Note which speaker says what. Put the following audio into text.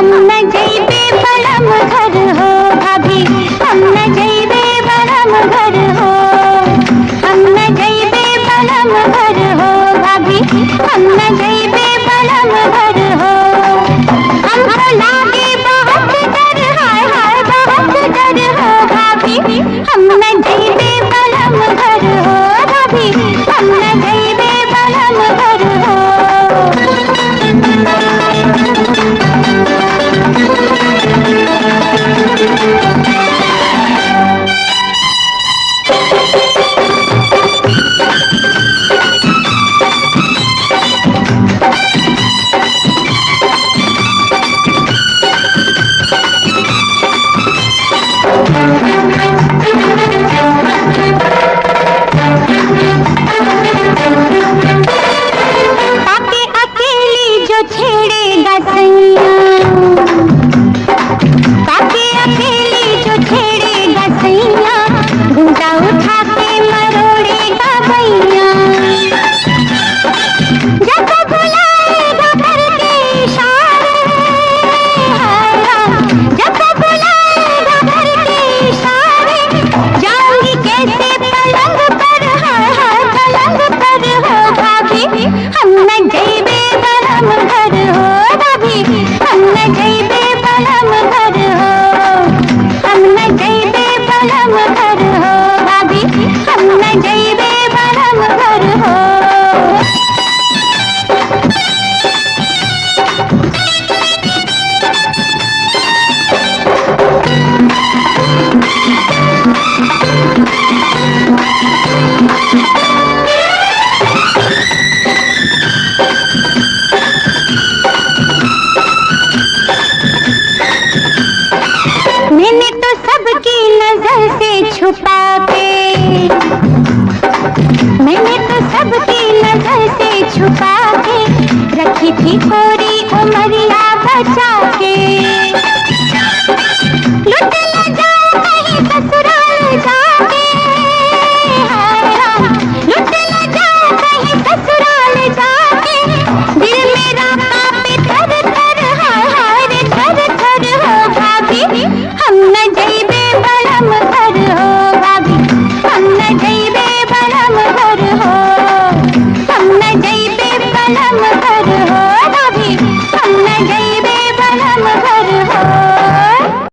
Speaker 1: हम न जइबे बलम घर हो भाभी, हम न जइबे बलम घर हो, हम न जइबे बलम घर हो भाभी, हम न जइबे बलम घर हो। हमको लागे बहुत डर, हाय हाय बहुत डर हो भाभी, हम न जइबे बलम घर हो भाभी, हम न जइबे बलम घर हो। ताके अकेली जो छेड़ेगा सैया, ताके अकेली जो छेड़ेगा सैया, घूंटा उठा के मरोड़ेगा भैया। जब बुलाएगा करके इशारे, जब बुलाएगा करके इशारे, जाऊंगी कैसे पलंग पर, हाय हाय पलंग पर हो भाभी, हम न जइबे बलम घर हो भाभी, हम न जइबे बलम घर हो, हम न जइबे बलम घर हो भाभी, हम न जइबे बलम घर हो। मैंने तो सबकी नजर से छुपा के, मैंने तो सबकी नजर से छुपा के रखी थी